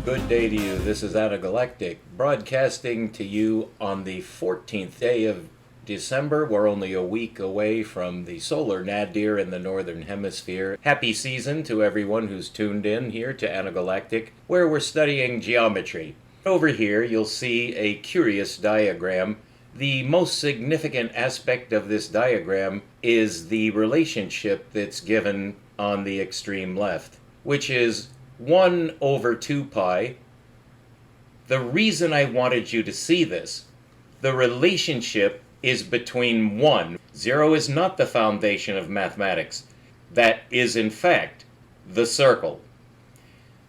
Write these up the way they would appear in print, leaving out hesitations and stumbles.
Good day to you. This is Æclidean broadcasting to you on the 14th day of December. We're only a week away from the solar nadir in the northern hemisphere. Happy season to everyone who's tuned in here to Æclidean, where we're studying geometry. Over here you'll see a curious diagram. The most significant aspect of this diagram is the relationship that's given on the extreme left, which is 1 over 2 pi. The reason I wanted you to see this, the relationship is between 1. 0 is not the foundation of mathematics. That is, in fact, the circle.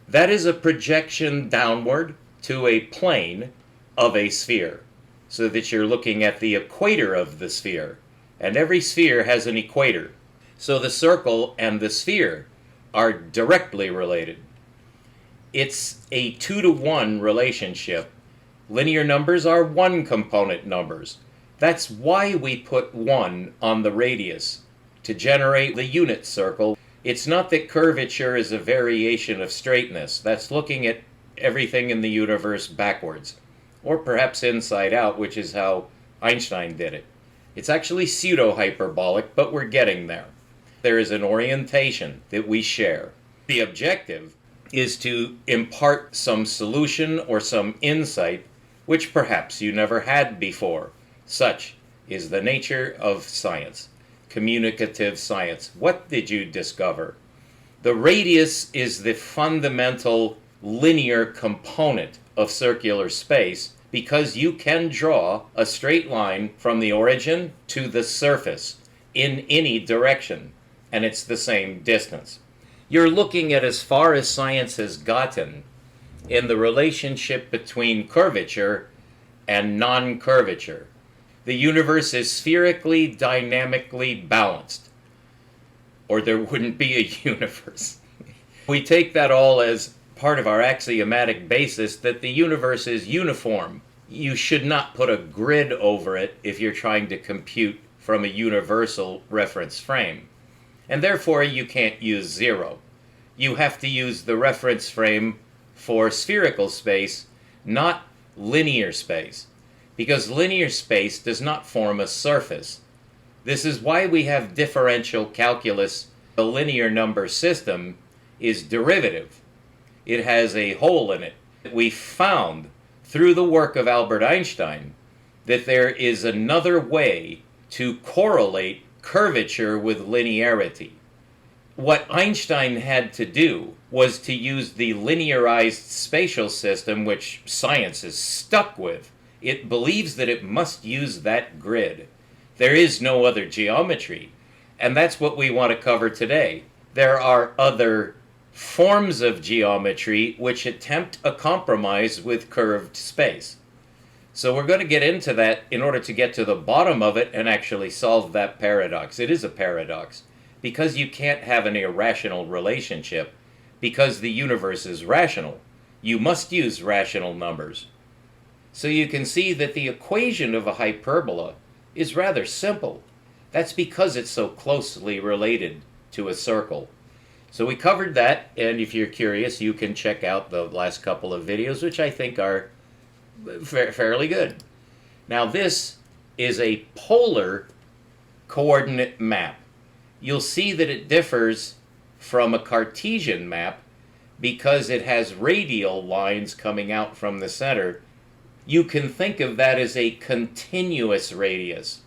That is a projection downward to a plane of a sphere, so that you're looking at the equator of the sphere. And every sphere has an equator. So the circle and the sphere are directly related. It's a 2-to-1 relationship. Linear numbers are one-component numbers. That's why we put 1 on the radius, to generate the unit circle. It's not that curvature is a variation of straightness. That's looking at everything in the universe backwards, or perhaps inside out, which is how Einstein did it. It's actually pseudo-hyperbolic, but we're getting there. There is an orientation that we share. The objective is to impart some solution or some insight which perhaps you never had before. Such is the nature of science, communicative science. What did you discover? The radius is the fundamental linear component of circular space, because you can draw a straight line from the origin to the surface in any direction, and it's the same distance. You're looking at as far as science has gotten in the relationship between curvature and non-curvature. The universe is spherically, dynamically balanced, or there wouldn't be a universe. We take that all as part of our axiomatic basis that the universe is uniform. You should not put a grid over it if you're trying to compute from a universal reference frame. And therefore you can't use 0. You have to use the reference frame for spherical space, not linear space, because linear space does not form a surface. This is why we have differential calculus. The linear number system is derivative. It has a hole in it. We found through the work of Albert Einstein that there is another way to correlate curvature with linearity. What Einstein had to do was to use the linearized spatial system, which science is stuck with. It believes that it must use that grid. There is no other geometry, and that's what we want to cover today. There are other forms of geometry which attempt a compromise with curved space. So we're going to get into that in order to get to the bottom of it and actually solve that paradox. It is a paradox, because you can't have an irrational relationship, because the universe is rational. You must use rational numbers. So you can see that the equation of a hyperbola is rather simple. That's because it's so closely related to a circle. So we covered that, and if you're curious, you can check out the last couple of videos, which I think are fairly good. Now this is a polar coordinate map. You'll see that it differs from a Cartesian map because it has radial lines coming out from the center. You can think of that as a continuous radius,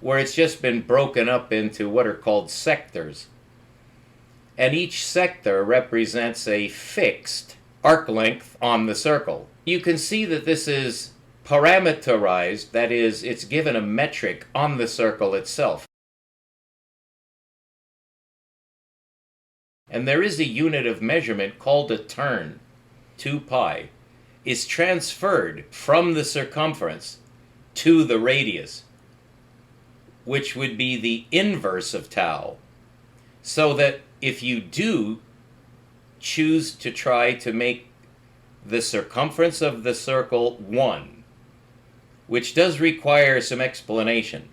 where it's just been broken up into what are called sectors. And each sector represents a fixed arc length on the circle. You can see that this is parameterized, that is, it's given a metric on the circle itself. And there is a unit of measurement called a turn. 2 pi is transferred from the circumference to the radius, which would be the inverse of tau. So that if you do choose to try to make the circumference of the circle 1, which does require some explanation,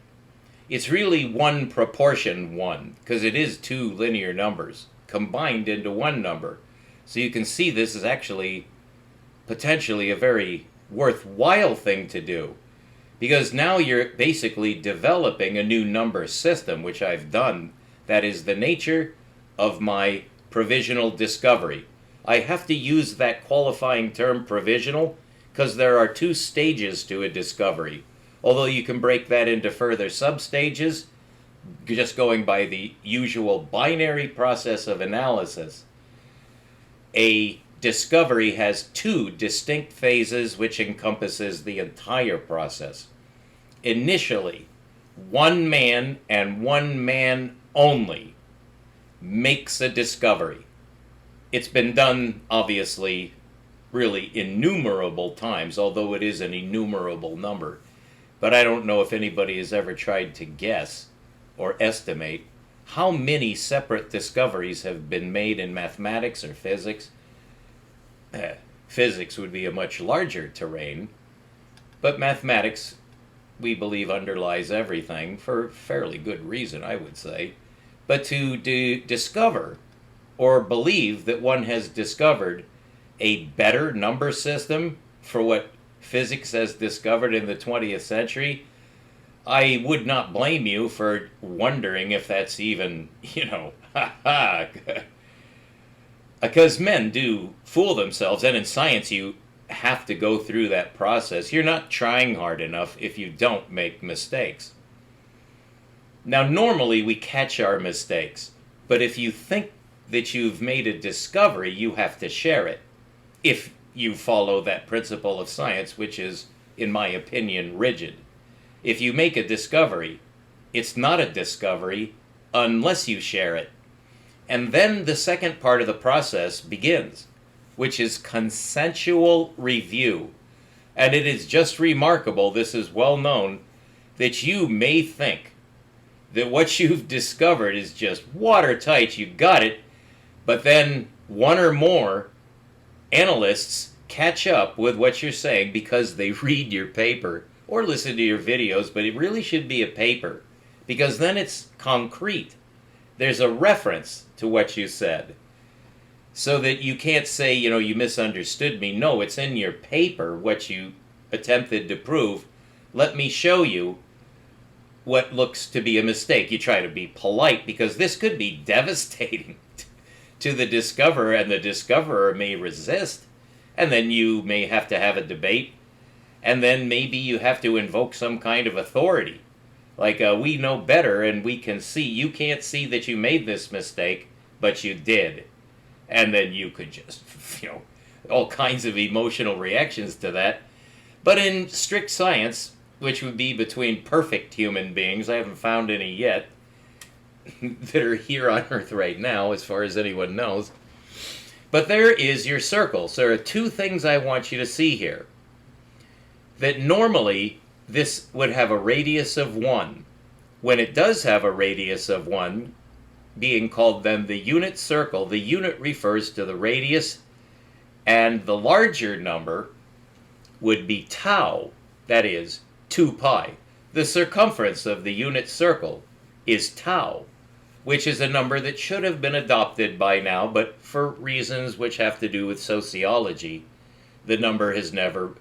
it's really 1 proportion 1, because it is 2 linear numbers combined into one number. So you can see this is actually potentially a very worthwhile thing to do, because now you're basically developing a new number system, which I've done. That is the nature of my provisional discovery. I have to use that qualifying term provisional because there are two stages to a discovery. Although you can break that into further substages, just going by the usual binary process of analysis, a discovery has two distinct phases which encompasses the entire process. Initially, one man and one man only makes a discovery. It's been done, obviously, really innumerable times, although it is an innumerable number. But I don't know if anybody has ever tried to guess or estimate how many separate discoveries have been made in mathematics or physics. Physics would be a much larger terrain, but mathematics, we believe, underlies everything for fairly good reason, I would say. But to discover or believe that one has discovered a better number system for what physics has discovered in the 20th century, I would not blame you for wondering if that's even, because men do fool themselves, and in science you have to go through that process. You're not trying hard enough if you don't make mistakes. Now, normally we catch our mistakes, but if you think that you've made a discovery, you have to share it. If you follow that principle of science, which is, in my opinion, rigid. If you make a discovery, it's not a discovery unless you share it. And then the second part of the process begins, which is consensual review. And it is just remarkable, this is well known, that you may think that what you've discovered is just watertight, you got it, but then one or more analysts catch up with what you're saying because they read your paper or listen to your videos, but it really should be a paper, because then it's concrete. There's a reference to what you said, so that you can't say, you misunderstood me. No, it's in your paper what you attempted to prove. Let me show you what looks to be a mistake. You try to be polite, because this could be devastating to the discoverer, and the discoverer may resist, and then you may have to have a debate, and then maybe you have to invoke some kind of authority. Like, we know better, and we can see. You can't see that you made this mistake, but you did. And then you could just, all kinds of emotional reactions to that. But in strict science, which would be between perfect human beings, I haven't found any yet, that are here on Earth right now, as far as anyone knows. But there is your circle. So there are two things I want you to see here. That normally this would have a radius of 1. When it does have a radius of 1, being called then the unit circle, the unit refers to the radius, and the larger number would be tau, that is, 2 pi. The circumference of the unit circle is tau, which is a number that should have been adopted by now, but for reasons which have to do with sociology, the number has never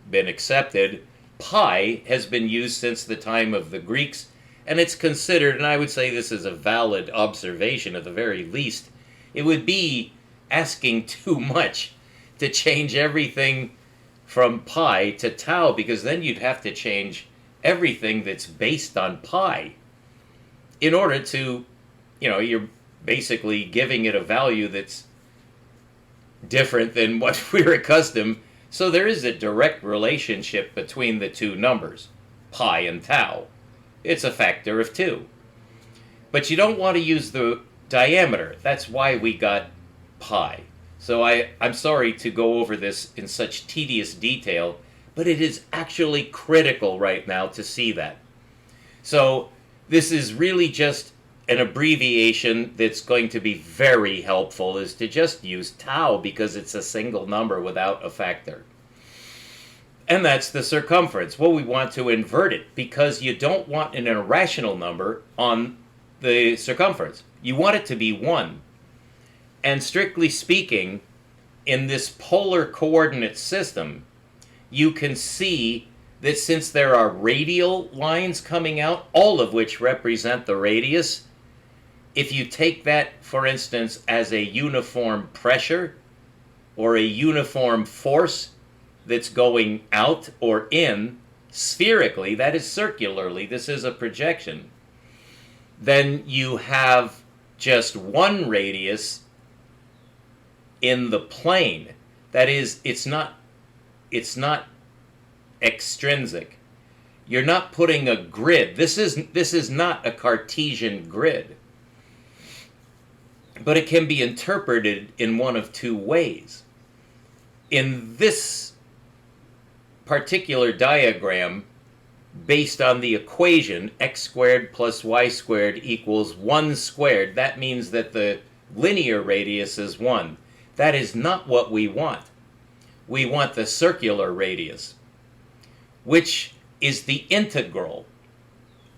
been accepted. Pi has been used since the time of the Greeks, and it's considered, and I would say this is a valid observation at the very least, it would be asking too much to change everything from pi to tau, because then you'd have to change everything that's based on pi in order to, you're basically giving it a value that's different than what we're accustomed. So there is a direct relationship between the two numbers, pi and tau. It's a factor of 2. But you don't want to use the diameter. That's why we got pi. So I'm sorry to go over this in such tedious detail, but it is actually critical right now to see that. So this is really just an abbreviation that's going to be very helpful, is to just use tau, because it's a single number without a factor. And that's the circumference. Well, we want to invert it, because you don't want an irrational number on the circumference. You want it to be 1. And strictly speaking, in this polar coordinate system, you can see that since there are radial lines coming out, all of which represent the radius, if you take that, for instance, as a uniform pressure or a uniform force that's going out or in, spherically, that is circularly, this is a projection, then you have just one radius in the plane. That is, it's not extrinsic. You're not putting a grid. This is not a Cartesian grid. But it can be interpreted in one of two ways. In this particular diagram, based on the equation x squared plus y squared equals 1 squared, that means that the linear radius is 1. That is not what we want. We want the circular radius, which is the integral.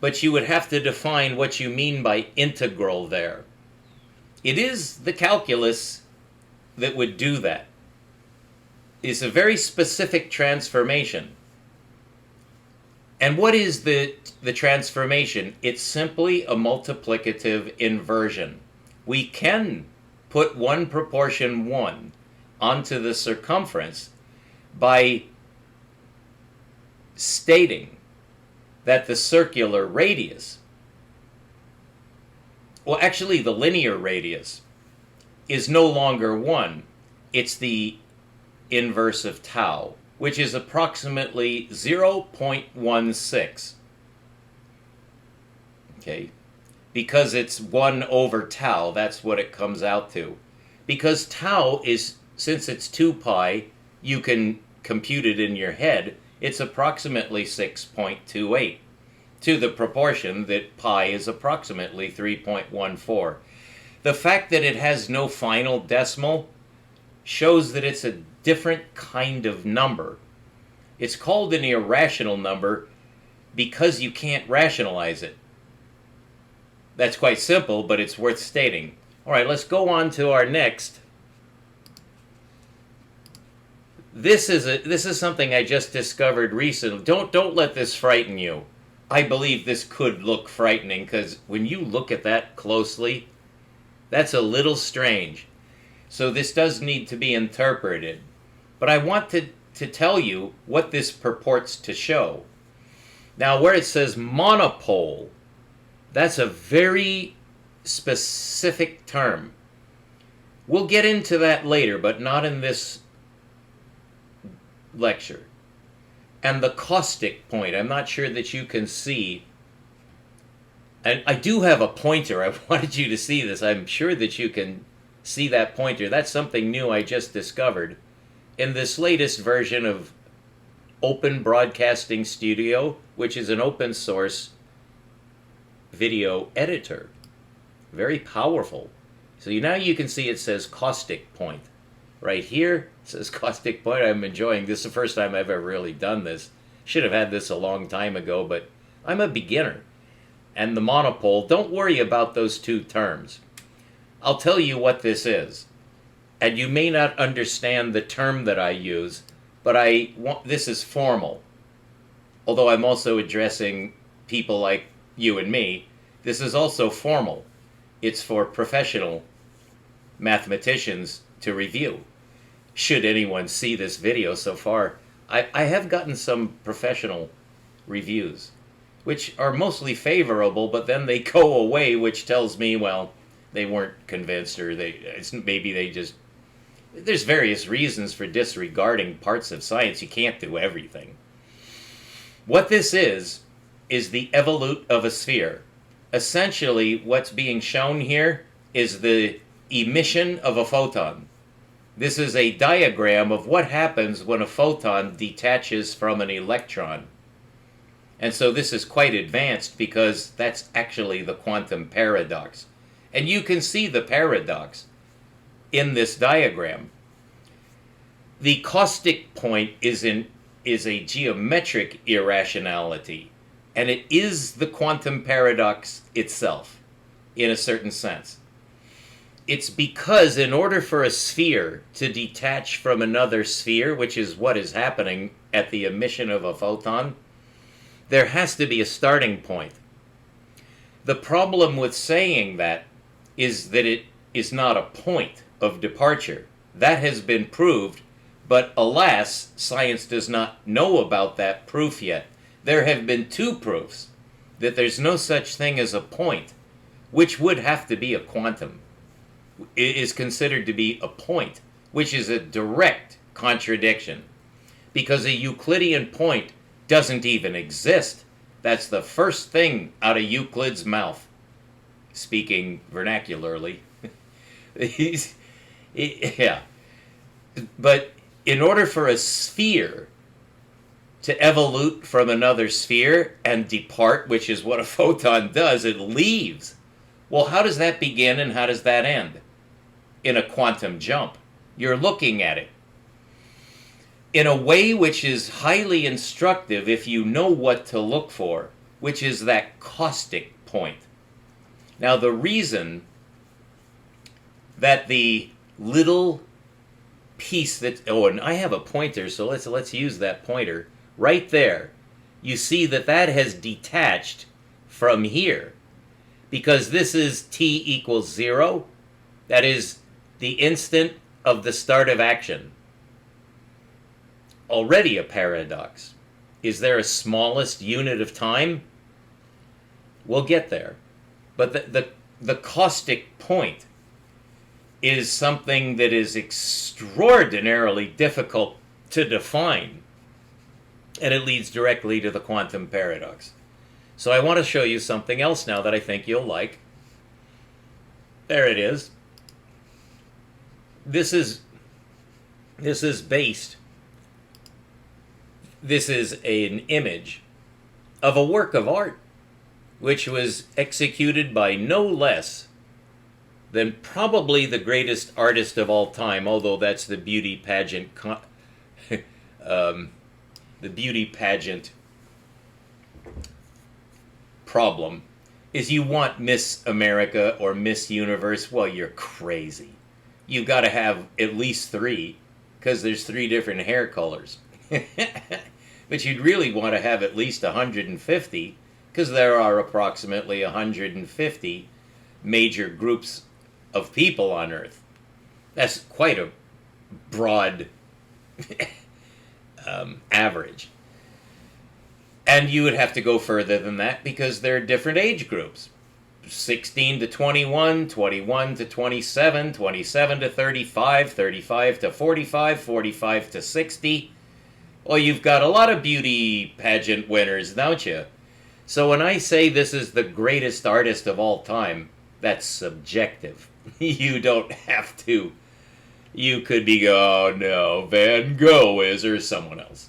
But you would have to define what you mean by integral there. It is the calculus that would do that. It's a very specific transformation. And what is the transformation? It's simply a multiplicative inversion. We can put 1 proportion 1 onto the circumference by stating that the circular radius, well, actually the linear radius, is no longer 1. It's the inverse of tau, which is approximately 0.16. Okay? Because it's 1 over tau, that's what it comes out to. Because tau is, since it's 2 pi, you can compute it in your head, it's approximately 6.28, to the proportion that pi is approximately 3.14. The fact that it has no final decimal shows that it's a different kind of number. It's called an irrational number because you can't rationalize it. That's quite simple, but it's worth stating. All right, let's go on to our next. This is something I just discovered recently. Don't let this frighten you. I believe this could look frightening because when you look at that closely, that's a little strange. So this does need to be interpreted. But I want to tell you what this purports to show. Now, where it says monopole, that's a very specific term. We'll get into that later, but not in this lecture. And the caustic point, I'm not sure that you can see. And I do have a pointer. I wanted you to see this. I'm sure that you can see that pointer. That's something new I just discovered in this latest version of Open Broadcasting Studio, which is an open source video editor. Very powerful. So now you can see it says caustic point. Right here, it says caustic point. I'm enjoying this. This is the first time I've ever really done this. Should have had this a long time ago, but I'm a beginner. And the monopole, don't worry about those two terms. I'll tell you what this is. And you may not understand the term that I use, but this is formal. Although I'm also addressing people like you and me, this is also formal. It's for professional mathematicians to review. Should anyone see this video so far, I have gotten some professional reviews, which are mostly favorable, but then they go away, which tells me, well, they weren't convinced, or maybe they just... There's various reasons for disregarding parts of science. You can't do everything. What this is the evolute of a sphere. Essentially, what's being shown here is the emission of a photon. This is a diagram of what happens when a photon detaches from an electron. And so this is quite advanced because that's actually the quantum paradox. And you can see the paradox in this diagram. The caustic point is a geometric irrationality, and it is the quantum paradox itself, in a certain sense. It's because in order for a sphere to detach from another sphere, which is what is happening at the emission of a photon, there has to be a starting point. The problem with saying that is that it is not a point of departure. That has been proved, but alas, science does not know about that proof yet. There have been two proofs that there's no such thing as a point, which would have to be a quantum. It is considered to be a point, which is a direct contradiction, because a Euclidean point doesn't even exist. That's the first thing out of Euclid's mouth, speaking vernacularly. Yeah. But in order for a sphere to evolute from another sphere and depart, which is what a photon does, it leaves. Well, how does that begin and how does that end? In a quantum jump. You're looking at it in a way which is highly instructive if you know what to look for, which is that caustic point. Now, the reason that the little piece that, and I have a pointer, so let's use that pointer right there. You see that that has detached from here, because this is t equals 0. That is the instant of the start of action. Already a paradox. Is there a smallest unit of time? We'll get there. But the caustic point is something that is extraordinarily difficult to define, and it leads directly to the quantum paradox. So I want to show you something else now that I think you'll like. There it is. This is an image of a work of art which was executed by no less than probably the greatest artist of all time, although that's the beauty pageant the beauty pageant problem. Is you want Miss America or Miss Universe? Well, you're crazy. You got to have at least 3, because there's 3 different hair colors. But you'd really want to have at least 150, because there are approximately 150 major groups of people on Earth. That's quite a broad average. And you would have to go further than that, because there are different age groups. 16 to 21, 21 to 27, 27 to 35, 35 to 45, 45 to 60. Well, you've got a lot of beauty pageant winners, don't you? So when I say this is the greatest artist of all time, that's subjective. You don't have to. You could be, oh no, Van Gogh is, or someone else.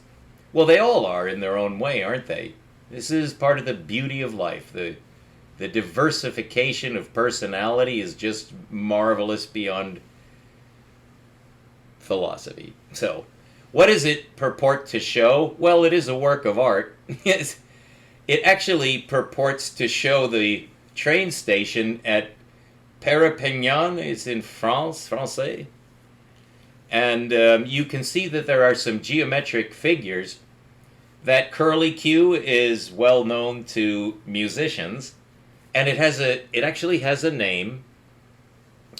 Well, they all are in their own way, aren't they? This is part of the beauty of life. The diversification of personality is just marvelous beyond philosophy. So, what does it purport to show? Well, it is a work of art. It actually purports to show the train station at Perpignan. It's in Francais. And you can see that there are some geometric figures. That curly Q is well known to musicians, and it actually has a name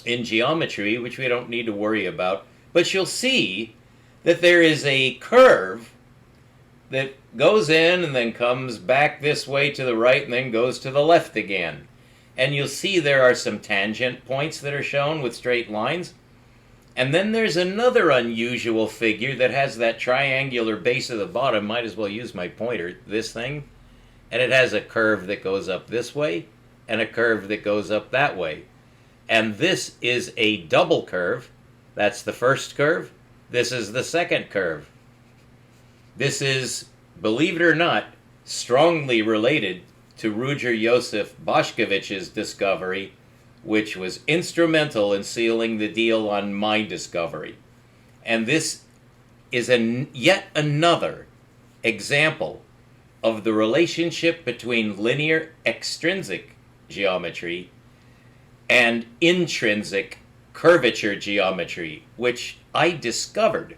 in geometry, which we don't need to worry about. But you'll see that there is a curve that goes in and then comes back this way to the right and then goes to the left again. And you'll see there are some tangent points that are shown with straight lines. And then there's another unusual figure that has that triangular base at the bottom. Might as well use my pointer, this thing. And it has a curve that goes up this way and a curve that goes up that way. And this is a double curve. That's the first curve. This is the second curve. This is, believe it or not, strongly related to Ruger Josef Bošković's discovery, which was instrumental in sealing the deal on my discovery. And this is yet another example of the relationship between linear extrinsic geometry and intrinsic curvature geometry, which I discovered.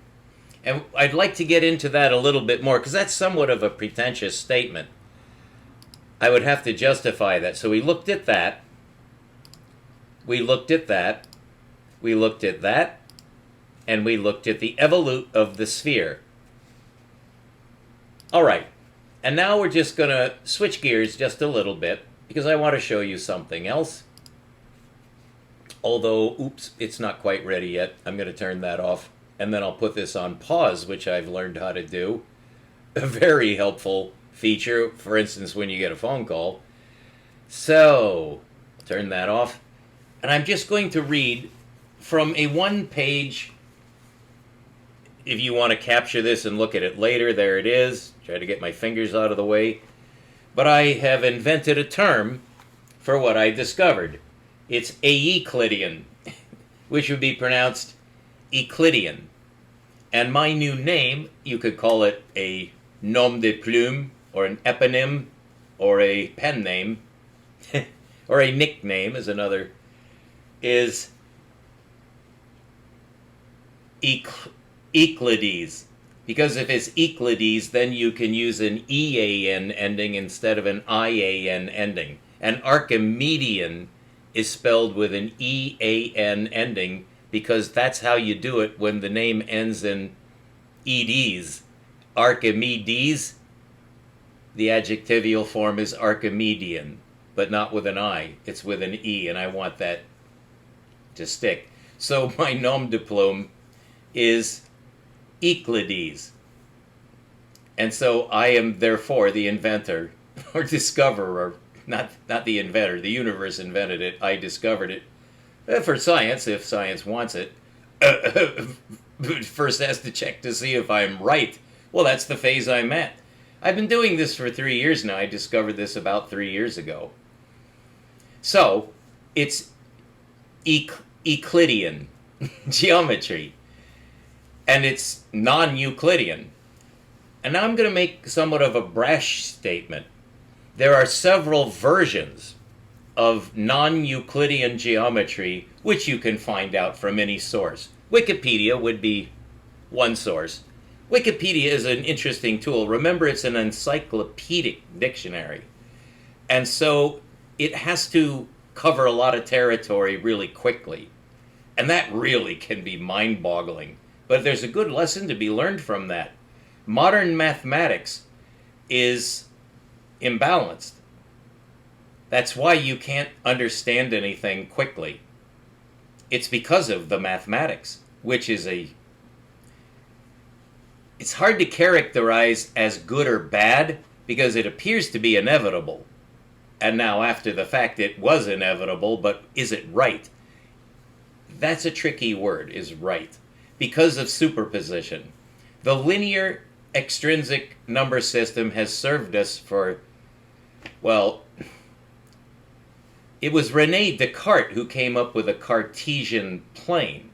And I'd like to get into that a little bit more, because that's somewhat of a pretentious statement. I would have to justify that. So we looked at that. We looked at that. We looked at that. And we looked at the evolute of the sphere. All right. And now we're just going to switch gears just a little bit, because I want to show you something else. Although, oops, it's not quite ready yet. I'm going to turn that off. And then I'll put this on pause, which I've learned how to do. A very helpful feature, for instance, when you get a phone call. So, turn that off. And I'm just going to read from a one-page, if you want to capture this and look at it later, there it is. Try to get my fingers out of the way. But I have invented a term for what I discovered. It's Æclidean, which would be pronounced Æclidean. And my new name, you could call it a nom de plume, or an eponym, or a pen name, or a nickname is another, is Æclidedes. Because if it's Æclidedes, then you can use an EAN ending instead of an IAN ending. And Archimedean is spelled with an EAN ending, because that's how you do it when the name ends in EDs. Archimedes, the adjectival form is Archimedean, but not with an I. It's with an E, and I want that to stick. So my nom de plume is Æclidedes. And so I am therefore the inventor, or discoverer, not the inventor. The universe invented it. I discovered it. For science, if science wants it. First has to check to see if I'm right. Well, that's the phase I'm at. I've been doing this for 3 years now. I discovered this about 3 years ago. So, it's Æclidean geometry. And it's non-Euclidean. And now I'm going to make somewhat of a brash statement. There are several versions of non-Euclidean geometry which you can find out from any source. Wikipedia would be one source. Wikipedia is an interesting tool. Remember, it's an encyclopedic dictionary. And so it has to cover a lot of territory really quickly. And that really can be mind-boggling. But there's a good lesson to be learned from that. Modern mathematics is imbalanced. That's why you can't understand anything quickly. It's because of the mathematics, which is it's hard to characterize as good or bad, because it appears to be inevitable. And now after the fact it was inevitable, but is it right? That's a tricky word, is right. Because of superposition. The linear extrinsic number system has served us for, well, it was René Descartes who came up with a Cartesian plane.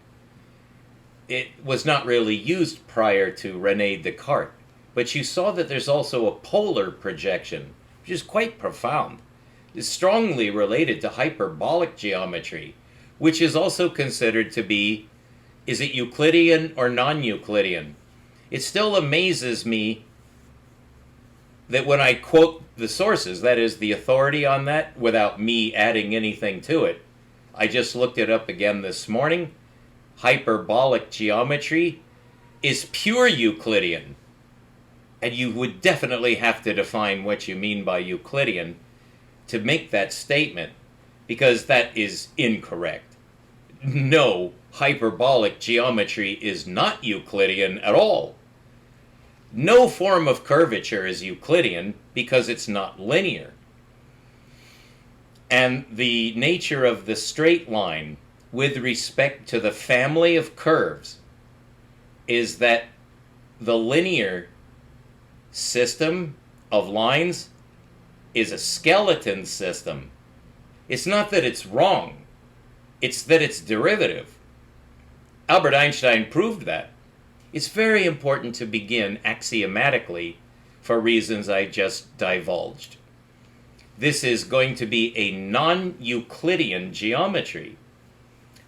It was not really used prior to René Descartes, but you saw that there's also a polar projection, which is quite profound. It's strongly related to hyperbolic geometry, which is also considered to be, is it Euclidean or non-Euclidean? It still amazes me that when I quote the sources, that is the authority on that, without me adding anything to it, I just looked it up again this morning. Hyperbolic geometry is pure Euclidean. And you would definitely have to define what you mean by Euclidean to make that statement, because that is incorrect. No, hyperbolic geometry is not Euclidean at all. No form of curvature is Euclidean because it's not linear. And the nature of the straight line with respect to the family of curves is that the linear system of lines is a skeleton system. It's not that it's wrong, it's that it's derivative. Albert Einstein proved that. It's very important to begin axiomatically for reasons I just divulged. This is going to be a non-Euclidean geometry.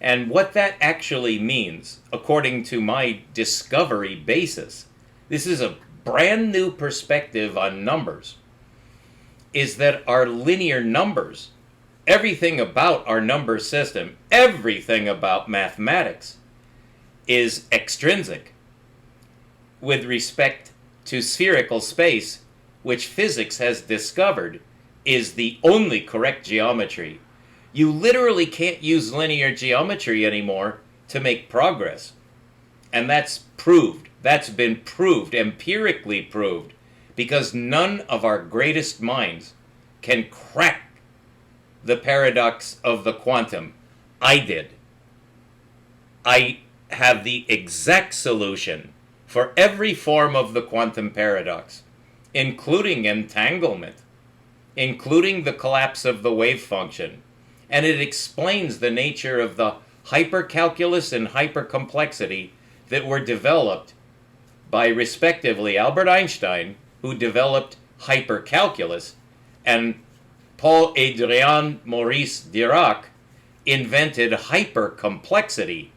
And what that actually means, according to my discovery basis, this is a brand new perspective on numbers, is that our linear numbers, everything about our number system, everything about mathematics, is extrinsic with respect to spherical space, which physics has discovered is the only correct geometry. You literally can't use linear geometry anymore to make progress. And that's proved. That's been proved, empirically proved, because none of our greatest minds can crack the paradox of the quantum. I did. I have the exact solution for every form of the quantum paradox, including entanglement, including the collapse of the wave function. And it explains the nature of the hypercalculus and hypercomplexity that were developed by, respectively, Albert Einstein, who developed hypercalculus, and Paul-Édouard Maurice Dirac invented hypercomplexity.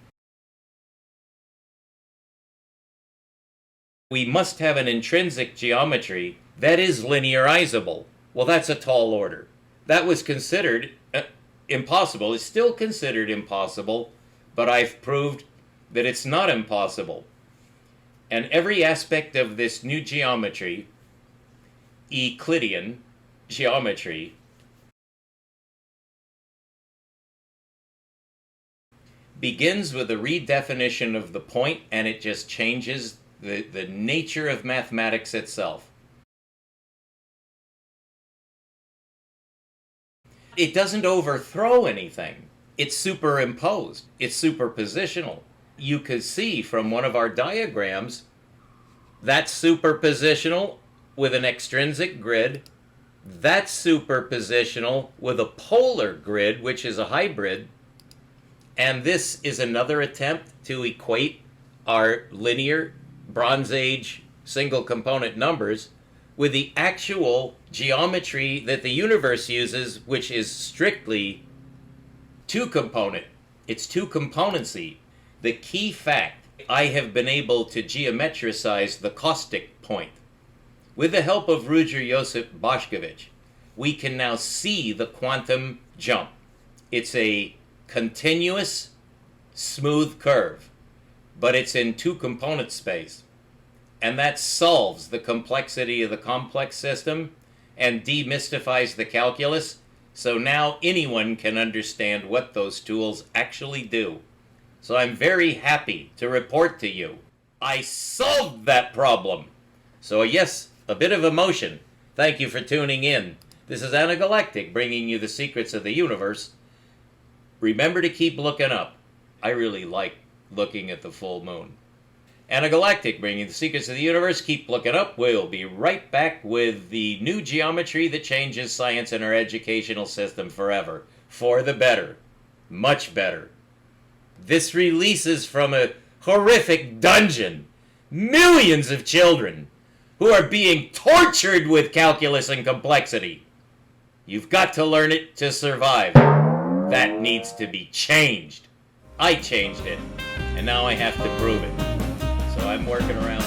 We must have an intrinsic geometry that is linearizable. Well, that's a tall order. That was considered impossible. It's still considered impossible, but I've proved that it's not impossible. And every aspect of this new geometry, Æclidean geometry, begins with a redefinition of the point, and it just changes the nature of mathematics itself. It doesn't overthrow anything. It's superimposed. It's superpositional. You could see from one of our diagrams that's superpositional with an extrinsic grid. That's superpositional with a polar grid, which is a hybrid. And this is another attempt to equate our linear Bronze Age single component numbers with the actual geometry that the universe uses, which is strictly two-component. It's two-componency. The key fact, I have been able to geometricize the caustic point. With the help of Ruđer Josip Bošković, we can now see the quantum jump. It's a continuous, smooth curve, but it's in two-component space. And that solves the complexity of the complex system and demystifies the calculus, so now anyone can understand what those tools actually do. So I'm very happy to report to you, I solved that problem. So yes, a bit of emotion. Thank you for tuning in. This is Anagalactic, bringing you the secrets of the universe. Remember to keep looking up. I really like looking at the full moon. Anagalactic, bringing the secrets of the universe. Keep looking up. We'll be right back with the new geometry that changes science and our educational system forever. For the better. Much better. This releases from a horrific dungeon millions of children who are being tortured with calculus and complexity. You've got to learn it to survive. That needs to be changed. I changed it, and now I have to prove it. So I'm working around